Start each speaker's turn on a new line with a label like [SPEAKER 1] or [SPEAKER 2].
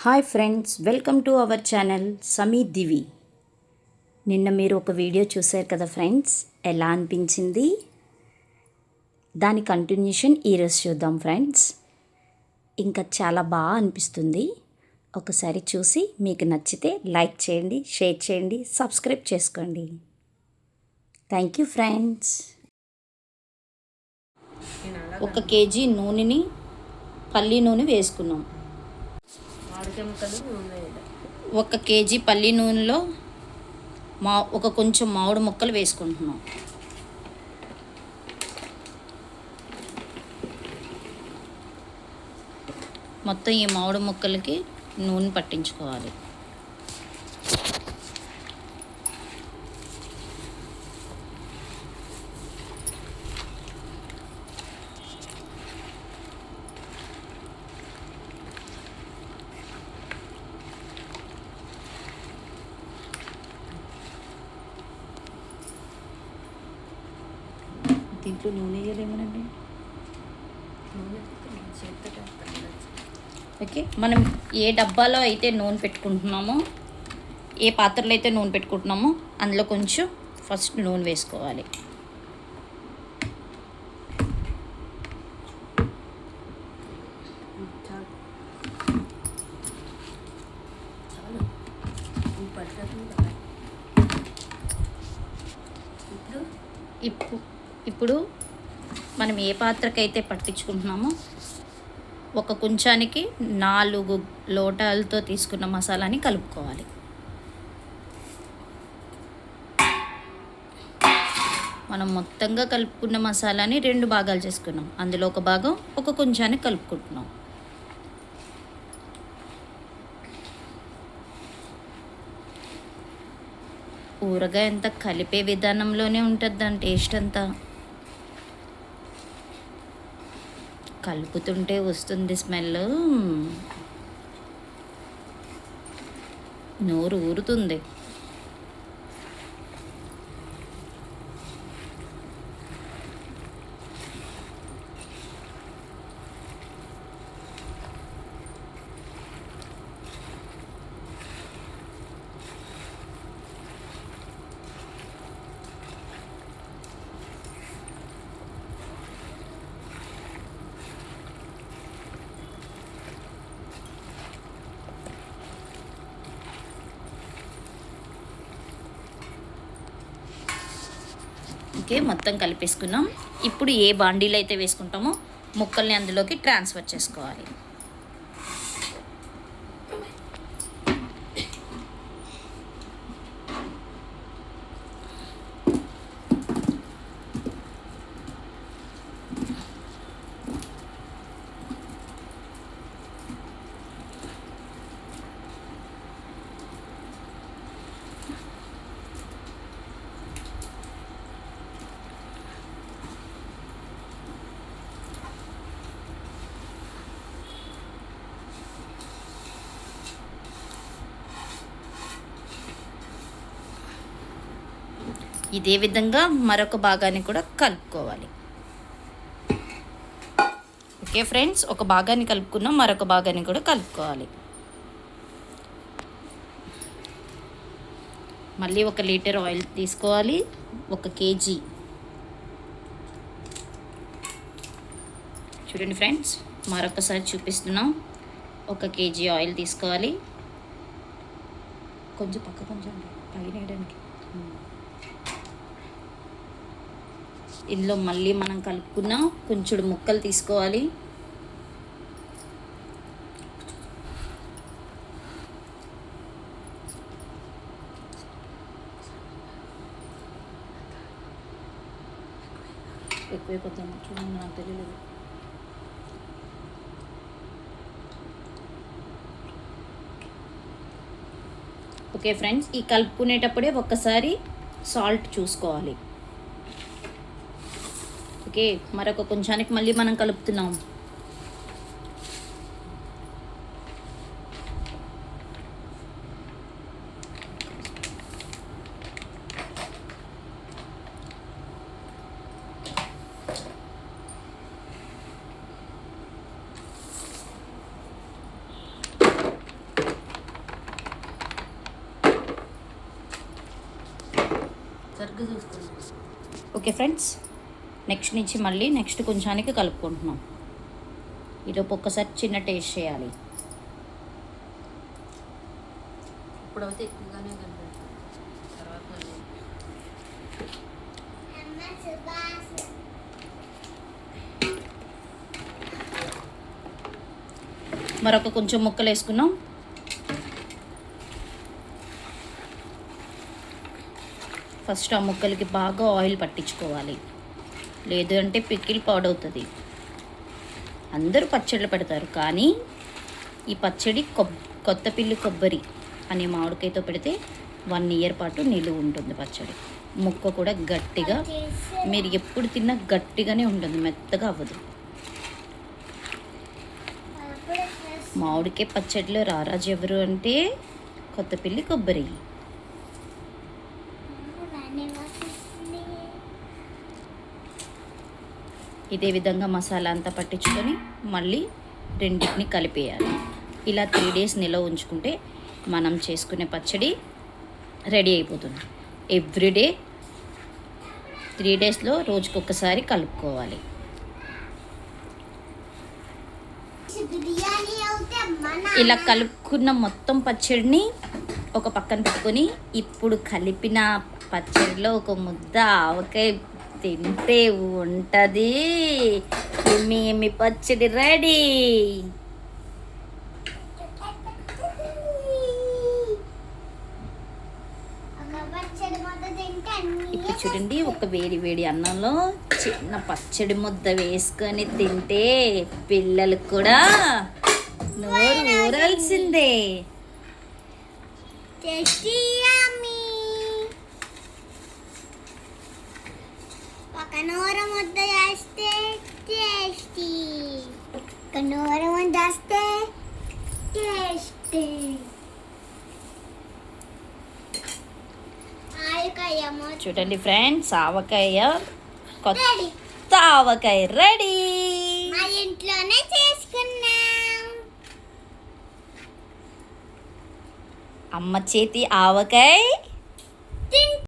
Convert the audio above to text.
[SPEAKER 1] Hi friends, welcome to our channel సమీ దివి. నిన్న మీరు ఒక వీడియో చూశారు కదా ఫ్రెండ్స్, ఎలా అనిపించింది? దాని కంటిన్యూషన్ ఈరోజు చూద్దాం ఫ్రెండ్స్. ఇంకా చాలా బాగా అనిపిస్తుంది. ఒకసారి చూసి మీకు నచ్చితే లైక్ చేయండి, షేర్ చేయండి, సబ్స్క్రైబ్ చేసుకోండి. Thank you friends. 1 కేజీ నూనెని, పల్లి నూనె వేసుకున్నాం. 1 కేజీ పల్లి నూనెలో కొంచెం మామిడి ముక్కలు వేసుకుంటున్నాం. మొత్తం ఈ మామిడి ముక్కలకి నూనె పట్టించుకోవాలి. దీంట్లో నూనె వేయలేమనండి. ఓకే, మనం ఏ డబ్బాలో అయితే నూనె పెట్టుకుంటున్నామో, ఏ పాత్రలో అయితే నూనె పెట్టుకుంటున్నామో అందులో కొంచెం ఫస్ట్ నూనె వేసుకోవాలి. ఇప్పుడు మనం ఏ పాత్రకైతే పట్టించుకుంటున్నామో ఒక కొంచానికి 4 లోటాలతో తీసుకున్న మసాలాని కలుపుకోవాలి. మనం మొత్తంగా కలుపుకున్న మసాలాని 2 భాగాలు చేసుకున్నాం. అందులో ఒక భాగం ఒక కొంచానికి కలుపుకుంటున్నాం. ఊరగాయ అంతా కలిపే విధానంలోనే ఉంటుంది దాని టేస్ట్ అంతా. కలుపుతుంటే వస్తుంది స్మెల్, నోరు ఊరుతుంది. ఓకే, మొత్తం కలిపేసుకున్నాం. ఇప్పుడు ఏ బాండీలో అయితే వేసుకుంటామో ముక్కల్ని అందులోకి ట్రాన్స్ఫర్ చేసుకోవాలి. ఇదే విధంగా మరొక భాగాన్ని కూడా కలుపుకోవాలి. ఓకే ఫ్రెండ్స్, ఒక భాగాన్ని కలుపుకున్నాం, మరొక భాగాన్ని కూడా కలుపుకోవాలి. మళ్ళీ 1 లీటర్ ఆయిల్ తీసుకోవాలి. 1 కేజీ చూడండి ఫ్రెండ్స్, మరొకసారి చూపిస్తున్నాం. 1 కేజీ ఆయిల్ తీసుకోవాలి. కొంచెం కొంచెం పైన వేయడానికి. ఇందులో మళ్ళీ మనం కలుపుకున్న కొంచెం ముక్కలు తీసుకోవాలి. ఎక్కువ కొద్దాం చూడండి, నాకు తెలియలేదు. ఓకే ఫ్రెండ్స్, ఈ కలుపుకునేటప్పుడే ఒక్కసారి సాల్ట్ చూసుకోవాలి. ఓకే, మరొక కొంచానికి మళ్ళీ మనం కలుపుతున్నాం.
[SPEAKER 2] సరిగ్గా చూసుకోండి.
[SPEAKER 1] ఓకే ఫ్రెండ్స్, నెక్స్ట్ నుంచి మళ్ళీ నెక్స్ట్ కొంచెానికి కలుపుకుంటున్నాం. ఈలోపు ఒక్కసారి చిన్న టేస్ట్ చేయాలి.
[SPEAKER 2] ఇప్పుడైతే ఎక్కువగానే కనిపెడతాం, తర్వాత
[SPEAKER 1] మరొక కొంచెం ముక్కలు వేసుకున్నాం. ఫస్ట్ ఆ ముక్కలకి బాగా ఆయిల్ పట్టించుకోవాలి, లేదు అంటే పికిల్ పాడవుతుంది. అందరూ పచ్చళ్ళు పెడతారు, కానీ ఈ పచ్చడి కొత్తపిల్లి కొబ్బరి అనే మామిడికాయతో పెడితే 1 ఇయర్ పాటు నిలువ ఉంటుంది పచ్చడి. ముక్క కూడా గట్టిగా, మీరు ఎప్పుడు తిన్నా గట్టిగానే ఉంటుంది, మెత్తగా అవ్వదు. మామిడికాయ పచ్చడిలో రారాజు ఎవరు అంటే కొత్తపిల్లి కొబ్బరి. ఇదే విధంగా మసాలా అంతా పట్టించుకొని మళ్ళీ రెండింటిని కలిపేయాలి. ఇలా 3 days నిల్వ ఉంచుకుంటే మనం చేసుకునే పచ్చడి రెడీ అయిపోతుంది. ఎవ్రీడే 3 daysలో రోజుకొకసారి కలుపుకోవాలి. ఇలా కలుపుకున్న మొత్తం పచ్చడిని ఒక పక్కన పెట్టుకొని ఇప్పుడు కలిపిన పచ్చడిలో ఒక ముద్ద ఆవకాయ తింటే ఉంటుంది. ఎమ్మి పచ్చడి రెడీ. ఇప్పుడు చూడండి, ఒక వేడి అన్నంలో చిన్న పచ్చడి ముద్ద వేసుకొని తింటే పిల్లలకు కూడా నోరు ఊరాల్సిందే.
[SPEAKER 3] ఒక నోరు ముద్ద చేస్తే టేస్టీ, ఒక నోరు ముద్ద చేస్తే టేస్టీ.
[SPEAKER 1] చూడండి ఫ్రెండ్స్, ఆవకాయ, కొత్త ఆవకాయ రెడీ.
[SPEAKER 3] మా ఇంట్లోనే చేసుకున్నాం.
[SPEAKER 1] అమ్మ చేతి ఆవకాయ